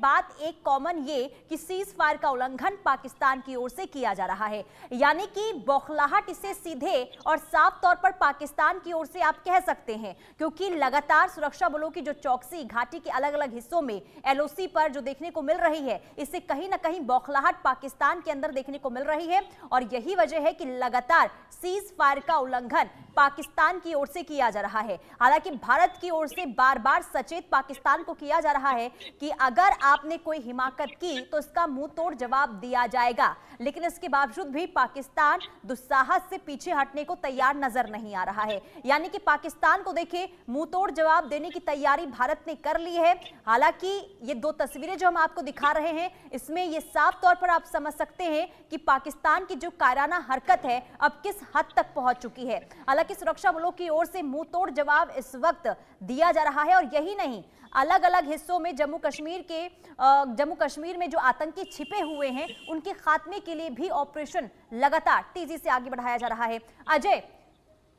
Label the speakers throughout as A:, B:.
A: बात एक कॉमन ये कि सीज फायर का उल्लंघन पाकिस्तान की ओर से किया जा रहा है, यानी कि बौखलाहट इसे सीधे और साफ तौर पर पाकिस्तान की ओर से आप कह सकते हैं, क्योंकि लगातार सुरक्षा बलों की जो चौकसी घाटी के अलग अलग हिस्सों में एलओसी पर जो देखने को मिल रही है, इससे कहीं ना कहीं बौखलाहट पाकिस्तान के अंदर देखने को मिल रही है। और यही वजह है कि लगातार सीज फायर का उल्लंघन पाकिस्तान की ओर से किया जा रहा है। हालांकि भारत की ओर से बार बार सचेत पाकिस्तान को किया जा रहा है कि अगर आपने कोई हिमाकत की तो इसका मुंह तोड़ जवाब दिया जाएगा, लेकिन इसके बावजूद भी पाकिस्तान दुस्साहस से पीछे हटने को तैयार नजर नहीं आ रहा है। यानी कि पाकिस्तान को देखिए मुंह तोड़ जवाब देने की तैयारी भारत ने कर ली है। हालांकि ये दो तस्वीरें जो हम आपको दिखा रहे हैं, इसमें ये साफ तौर पर आप समझ सकते हैं कि पाकिस्तान की जो कायराना हरकत है अब किस हद तक पहुंच चुकी है। हालांकि सुरक्षा बलों की ओर से मुंह तोड़ जवाब इस वक्त दिया जा रहा है। और यही नहीं, अलग अलग हिस्सों में जम्मू कश्मीर में जो आतंकी छिपे हुए हैं उनके खात्मे के लिए भी ऑपरेशन लगातार तेजी से आगे बढ़ाया जा रहा है। अजय,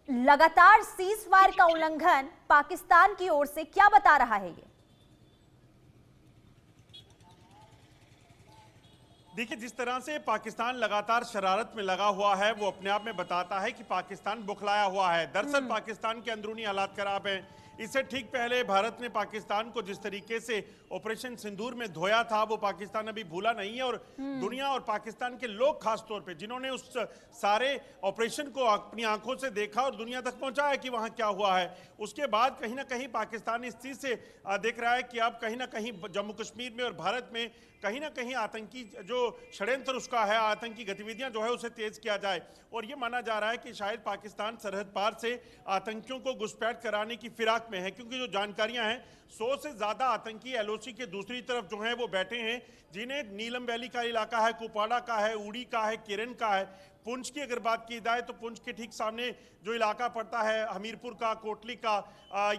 A: लगातार सीज फायर का उल्लंघन पाकिस्तान की ओर से क्या बता रहा है ये?
B: देखिए, जिस तरह से पाकिस्तान लगातार शरारत में लगा हुआ है वो अपने आप में बताता है कि पाकिस्तान बुखलाया हुआ है। दरअसल पाकिस्तान के अंदरूनी हालात खराब हैं। इससे ठीक पहले भारत ने पाकिस्तान को जिस तरीके से ऑपरेशन सिंदूर में धोया था वो पाकिस्तान अभी भूला नहीं है। और दुनिया और पाकिस्तान के लोग खास तौर पे जिन्होंने उस सारे ऑपरेशन को अपनी आंखों से देखा और दुनिया तक पहुंचाया कि वहां क्या हुआ है, उसके बाद कहीं ना कहीं पाकिस्तान इस चीज से देख रहा है कि अब कहीं ना कहीं जम्मू कश्मीर में और भारत में कहीं ना कहीं आतंकी जो षड्यंत्र उसका है, आतंकी गतिविधियां जो है उसे तेज किया जाए। और ये माना जा रहा है कि शायद पाकिस्तान सरहद पार से आतंकियों को घुसपैठ कराने की फिराक में है, क्योंकि जो जानकारियां हैं 100 से ज्यादा आतंकी एलओसी के दूसरी तरफ जो है वो बैठे हैं, जिन्हें नीलम वैली का इलाका है, कुपवाड़ा का है, उड़ी का है, किरण का है। पुंछ की अगर बात की जाए तो पुंछ के ठीक सामने जो इलाका पड़ता है हमीरपुर का, कोटली का,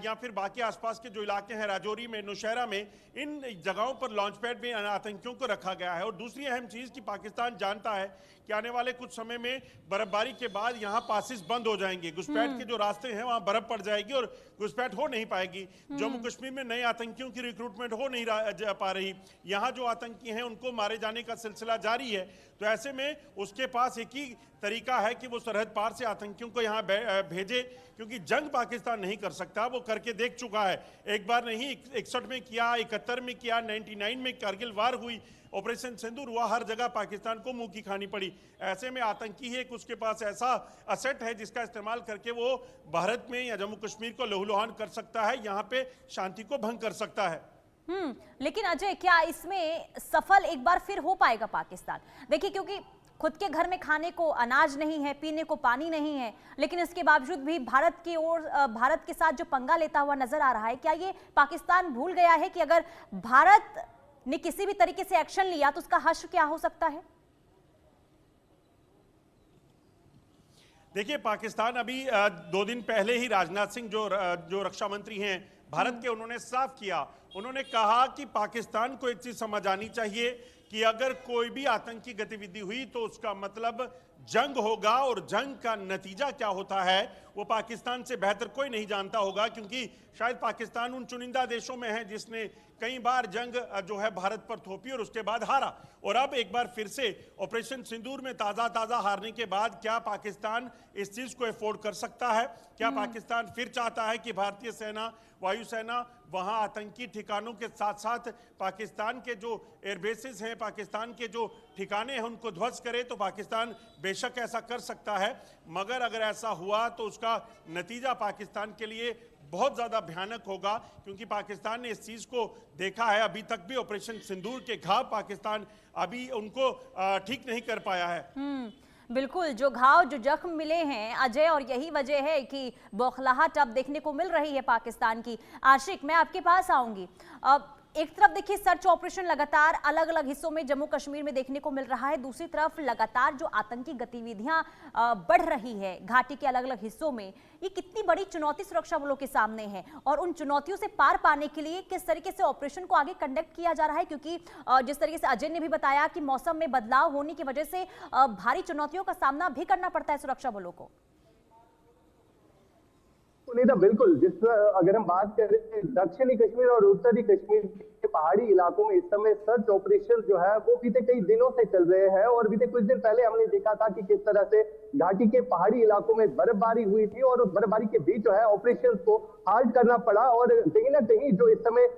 B: या फिर बाकी आसपास के जो इलाके हैं राजौरी में, नौशहरा में, इन जगहों पर लॉन्च पैड में आतंकियों को रखा गया है। और दूसरी अहम चीज़ कि पाकिस्तान जानता है कि आने वाले कुछ समय में बर्फबारी के बाद यहाँ पासिस बंद हो जाएंगे, घुसपैठ के जो रास्ते हैं वहाँ बर्फ पड़ जाएगी और घुसपैठ हो नहीं पाएगी। जम्मू कश्मीर में नए आतंकियों की रिक्रूटमेंट हो नहीं पा रही, यहाँ जो आतंकी हैं उनको मारे जाने का सिलसिला जारी है। तो ऐसे में उसके पास एक ही तरीका है कि वो सरहद पार से आतंकियों को यहाँ भेजे, क्योंकि जंग पाकिस्तान नहीं कर सकता, वो करके देख चुका है। एक बार नहीं, 61 में किया, 71 में किया, 99 में कारगिल वार हुई, ऑपरेशन सिंदूर हुआ, हर जगह पाकिस्तान को मुंह की खानी पड़ी। ऐसे में आतंकी है कि उसके पास ऐसा असेट है जिसका इस्तेमाल करके वो भारत में या जम्मू कश्मीर को लहूलुहान कर सकता है, यहाँ पे शांति को भंग कर सकता है।
A: लेकिन अजय, क्या इसमें सफल एक बार फिर हो पाएगा पाकिस्तान? देखिए, क्योंकि खुद के घर में खाने को अनाज नहीं है, पीने को पानी नहीं है, लेकिन इसके बावजूद भी भारत के साथ जो पंगा लेता हुआ नजर आ रहा है, क्या ये पाकिस्तान भूल गया है कि अगर भारत ने किसी भी तरीके से एक्शन लिया तो उसका हश्र क्या हो सकता है?
B: देखिए, पाकिस्तान अभी 2 दिन पहले ही राजनाथ सिंह जो रक्षा मंत्री हैं भारत के, उन्होंने साफ किया, उन्होंने कहा कि पाकिस्तान को एक चीज समझ आनी चाहिए कि अगर कोई भी आतंकी गतिविधि हुई तो उसका मतलब जंग होगा, और जंग का नतीजा क्या होता है वो पाकिस्तान से बेहतर कोई नहीं जानता होगा, क्योंकि शायद पाकिस्तान उन चुनिंदा देशों में है जिसने कई बार जंग जो है भारत पर थोपी और उसके बाद हारा। और अब एक बार फिर से ऑपरेशन सिंदूर में ताज़ा हारने के बाद क्या पाकिस्तान इस चीज़ को अफोर्ड कर सकता है? क्या पाकिस्तान फिर चाहता है कि भारतीय सेना, वायुसेना वहाँ आतंकी ठिकानों के साथ साथ पाकिस्तान के जो एयरबेसेस हैं, पाकिस्तान के जो ठिकाने हैं उनको ध्वस्त करे? तो पाकिस्तान बेशक ऐसा कर सकता है, मगर अगर ऐसा हुआ तो उसका नतीजा पाकिस्तान के लिए बहुत ज़्यादा भयानक होगा, क्योंकि पाकिस्तान ने इस चीज़ को देखा है। अभी तक भी ऑपरेशन सिंदूर के घाव पाकिस्तान अभी उनको ठीक नहीं कर पाया है।
A: बिल्कुल, जो घाव, जो जख्म मिले हैं अजय, और यही वजह है कि बौखलाहट अब देखने को मिल रही है पाकिस्तान की। आशिक, मैं आपके पास आऊंगी। अब एक तरफ देखिए सर्च ऑपरेशन लगातार अलग अलग हिस्सों में जम्मू कश्मीर में देखने को मिल रहा है, दूसरी तरफ लगातार जो आतंकी गतिविधियां बढ़ रही है घाटी के अलग अलग हिस्सों में, ये कितनी बड़ी चुनौती सुरक्षा बलों के सामने है और उन चुनौतियों से पार पाने के लिए किस तरीके से ऑपरेशन को आगे कंडक्ट किया जा रहा है? क्योंकि जिस तरीके से अजय ने भी बताया कि मौसम में बदलाव होने की वजह से भारी चुनौतियों का सामना भी करना पड़ता है सुरक्षा बलों को।
C: सुनीता, बिल्कुल, अगर हम बात करें दक्षिणी कश्मीर और उत्तरी कश्मीर के पहाड़ी इलाकों में इस समय सर्च ऑपरेशन जो है वो बीते कई दिनों से चल रहे हैं। और बीते कुछ दिन पहले हमने देखा था कि किस तरह से घाटी के पहाड़ी इलाकों में बर्फबारी हुई थी और उस बर्फबारी के बीच जो है ऑपरेशन को हाल्ट करना पड़ा। और कहीं ना कहीं जो इस समय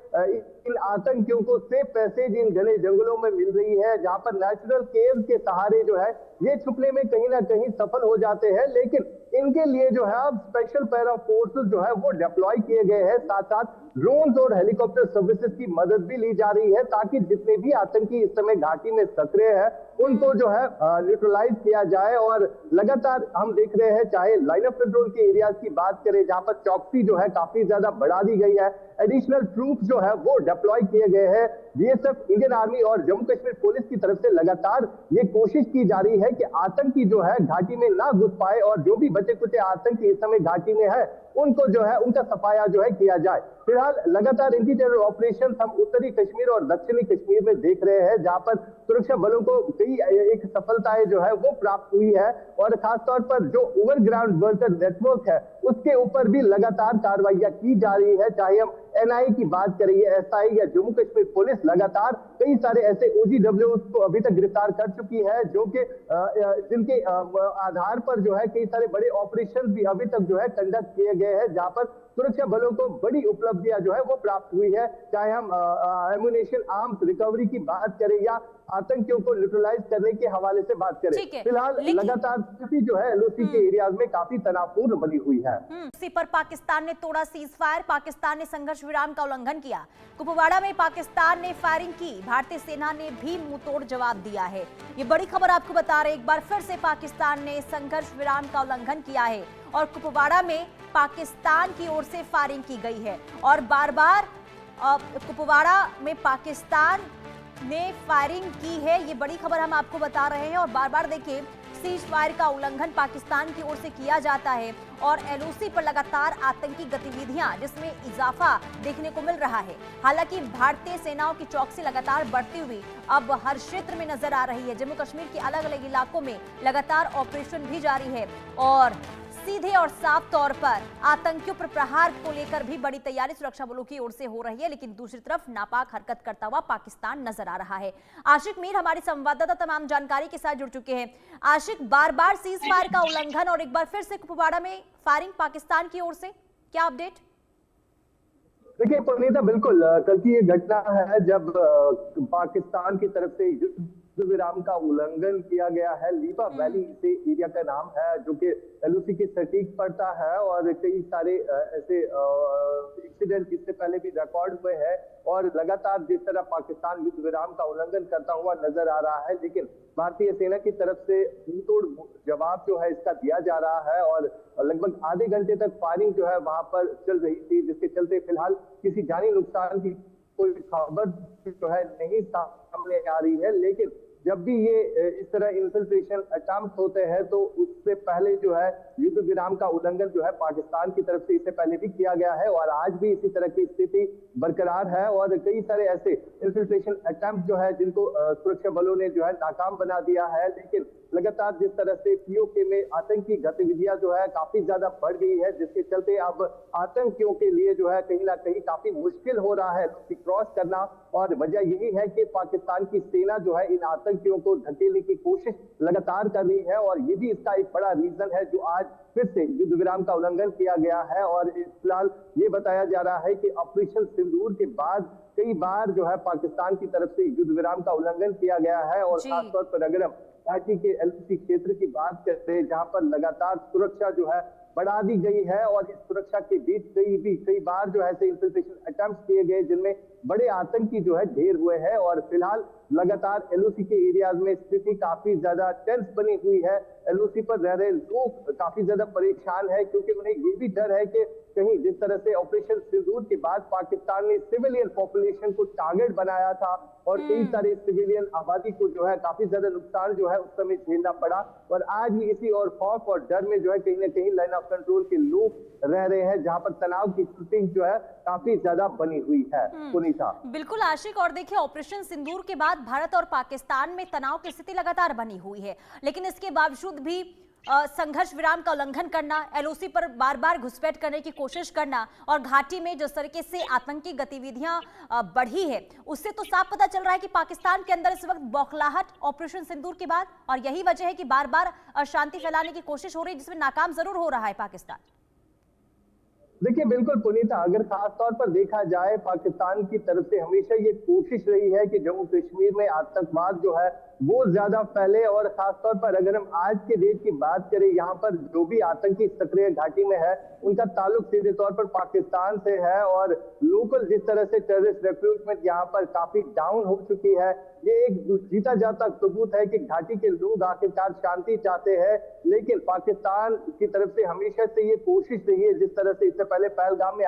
C: इन आतंकियों को सेफ पैसेज इन घने जंगलों में मिल रही है, जहां पर नेचुरल केव के सहारे जो है ये छुपने में कहीं ना कहीं सफल हो जाते हैं। लेकिन इनके लिए जो है अब स्पेशल पैरा फोर्सेस जो है वो डिप्लॉय किए गए हैं, साथ साथ ड्रोन्स और हेलीकॉप्टर सर्विसेज की मदद भी ली जा रही है, ताकि जितने भी आतंकी इस समय घाटी में सक्रिय है उनको जो है न्यूट्रलाइज किया जाए। और लगातार हम देख रहे हैं, चाहे लाइन ऑफ कंट्रोल के एरियाज की बात करें जहां पर चौकसी जो है काफी ज्यादा बढ़ा दी गई है, एडिशनल ट्रूप्स जो है वो डिप्लॉय किए गए हैं। बीएसएफ, इंडियन आर्मी और जम्मू कश्मीर पुलिस की तरफ से लगातार ये कोशिश की जा रही है कि आतंकी जो है घाटी में ना घुस पाए और जो भी बचे कुचे आतंकी इस समय घाटी में है उनको जो है उनका सफाया जो है किया जाए। फिलहाल लगातार एंटी टेरर ऑपरेशन हम उत्तरी कश्मीर और दक्षिणी कश्मीर में देख रहे हैं, जहां पर सुरक्षा बलों को कई एक सफलताएं जो है वो प्राप्त हुई है। और खासतौर पर जो ओवरग्राउंड वर्कर नेटवर्क है उसके ऊपर भी लगातार कार्रवाइयां की जा रही है, चाहे हम एनआईए की बात करें, एसआई या जम्मू कश्मीर पुलिस लगातार कई सारे ऐसे ओजीडब्ल्यू को अभी तक गिरफ्तार कर चुकी है, जो कि जिनके आधार पर जो है कई सारे बड़े ऑपरेशन भी अभी तक जो है कंडक्ट किए गए हैं, जहां पर सुरक्षा बलों को बड़ी उपलब्धियां जो है वो प्राप्त हुई है। चाहे हम एमुनेशन आर्म्स रिकवरी की बात करें या आतंकियों को न्यूट्रलाइज करने के हवाले से बात करें, फिलहाल लगातार स्थिति जो है एलओसी के एरियाज में काफी तनावपूर्ण बनी हुई है।
A: इसी पर पाकिस्तान ने तोड़ा सीज फायर, पाकिस्तान ने संघर्ष विराम का उल्लंघन किया। कुपवाड़ा में पाकिस्तान ने फायरिंग की, भारतीय सेना ने भी मुंहतोड़ जवाब दिया है। ये बड़ी खबर आपको बता रहे, एक बार फिर से पाकिस्तान ने संघर्ष विराम का उल्लंघन किया है और कुपवाड़ा में पाकिस्तान की ओर से फायरिंग की गई है। और बार बार कुपवाड़ा में पाकिस्तान ने फायरिंग की है, ये बड़ी खबर हम आपको बता रहे हैं। और बार बार देखिए, सीज फायर का उल्लंघन पाकिस्तान की ओर से किया जाता है और एलओसी पर लगातार आतंकी गतिविधियां जिसमें इजाफा देखने को मिल रहा है। हालांकि भारतीय सेनाओं की चौकसी लगातार बढ़ती हुई अब हर क्षेत्र में नजर आ रही है। जम्मू कश्मीर के अलग अलग इलाकों में लगातार ऑपरेशन भी जारी है और सीधे और साफ तौर पर आतंकियों पर प्रहार को लेकर भी बड़ी तैयारी सुरक्षा बलों की ओर से हो रही है। लेकिन दूसरी तरफ नापाक हरकत करता हुआ पाकिस्तान नजर आ रहा है। आशिक मीर हमारे संवाददाता तमाम जानकारी के साथ जुड़ चुके हैं। आशिक, बार बार सीज फायर का उल्लंघन और एक बार फिर से कुपवाड़ा में फायरिंग पाकिस्तान की ओर से, क्या अपडेट?
C: देखिए पुनीता, बिल्कुल कल की ये घटना है जब पाकिस्तान की तरफ से युद्ध विराम का उल्लंघन किया गया है। लीपा वैली से एरिया का नाम है, जो कि एलओसी के सटीक पड़ता है और कई सारे ऐसे इंसिडेंट इससे पहले भी रिकॉर्ड हुए हैं। और लगातार जिस तरह पाकिस्तान युद्ध विराम का उल्लंघन करता हुआ नजर आ रहा है, लेकिन भारतीय सेना की तरफ से मुंहतोड़ जवाब जो है इसका दिया जा रहा है और लगभग आधे घंटे तक फायरिंग जो है वहां पर चल रही थी, जिसके चलते फिलहाल किसी जानी नुकसान की कोई खबर जो है नहीं सामने आ रही है। लेकिन जब भी ये इस तरह इन्फिल्ट्रेशन अटेम्प्ट होते हैं तो उससे पहले जो है युद्ध विराम का उल्लंघन जो है पाकिस्तान की तरफ से इससे पहले भी किया गया है और आज भी इसी तरह की स्थिति बरकरार है। और कई सारे ऐसे इन्फिल्ट्रेशन अटेम्प्ट जो है जिनको सुरक्षा बलों ने जो है नाकाम बना दिया है। लेकिन लगातार जिस तरह से पीओके में आतंकी गतिविधियां जो है काफी ज्यादा बढ़ गई है, जिसके चलते अब आतंकियों के लिए जो है कहीं ना कहीं काफी मुश्किल हो रहा है क्रॉस करना। और वजह यही है कि पाकिस्तान की सेना जो है इन आतंकियों को धकेलने की कोशिश लगातार कर रही है और ये भी इसका एक बड़ा रीजन है जो आज फिर से युद्ध विराम का उल्लंघन किया गया है। और फिलहाल ये बताया जा रहा है कि ऑपरेशन सिंदूर के बाद कई बार जो है पाकिस्तान की तरफ से युद्ध विराम का उल्लंघन किया गया है। और खासतौर पर अगर हम घाटी के एलओसी क्षेत्र की बात करते हैं, जहां पर लगातार सुरक्षा जो है बढ़ा दी गई है और इस सुरक्षा के बीच कई बार जो है इन्फिल्ट्रेशन अटेम्प्ट किए गए जिनमें बड़े आतंकी जो है ढेर हुए हैं। और फिलहाल लगातार एलओसी के एरियाज में स्थिति काफी ज्यादा टेंस बनी हुई है। एलओसी पर रह रहे लोग काफी ज्यादा परेशान है, क्योंकि उन्हें ये भी डर है कि कहीं जिस तरह से ऑपरेशन सिंदूर के बाद पाकिस्तान ने सिविलियन पॉपुलेशन को टारगेट बनाया था और कई सारे सिविलियन आबादी को जो है काफी ज्यादा नुकसान जो है उस समय झेलना पड़ा। और आज भी इसी और खौफ और डर में जो है कहीं ना कहीं लाइन ऑफ कंट्रोल के लोग रह रहे हैं, जहां पर तनाव की स्थिति जो है काफी ज्यादा बनी हुई है। पुनीता,
A: बिल्कुल आशिक, और देखिए ऑपरेशन सिंदूर के बाद भारत और पाकिस्तान में तनाव की स्थिति लगातार बनी हुई है, लेकिन इसके बावजूद भी संघर्ष विराम का उल्लंघन करना, एलओसी पर बार बार घुसपैठ करने की कोशिश करना और घाटी में जिस तरीके से आतंकी गतिविधियां बढ़ी है, उससे तो साफ पता चल रहा है कि पाकिस्तान के अंदर इस वक्त बौखलाहट ऑपरेशन सिंदूर के बाद, और यही वजह है कि बार बार अशांति फैलाने की कोशिश हो रही है, जिसमें नाकाम जरूर हो रहा है पाकिस्तान।
C: देखिए बिल्कुल पुनीता, अगर खास तौर पर देखा जाए पाकिस्तान की तरफ से हमेशा ये कोशिश रही है कि जम्मू कश्मीर में आतंकवाद जो है वो ज्यादा फैले, और खास तौर पर अगर हम आज के डेट की बात करें, यहाँ पर जो भी आतंकी सक्रिय घाटी में है उनका ताल्लुक सीधे तौर पर पाकिस्तान से है, और लोकल जिस तरह से टेररिस्ट रिक्रूटमेंट यहाँ पर काफी डाउन हो चुकी है, ये एक जीता जाता सबूत है कि घाटी के लोग आखिरकार शांति चाहते हैं। लेकिन पाकिस्तान की तरफ से हमेशा से ये कोशिश रही है, जिस तरह से इससे पहले पहलगाम में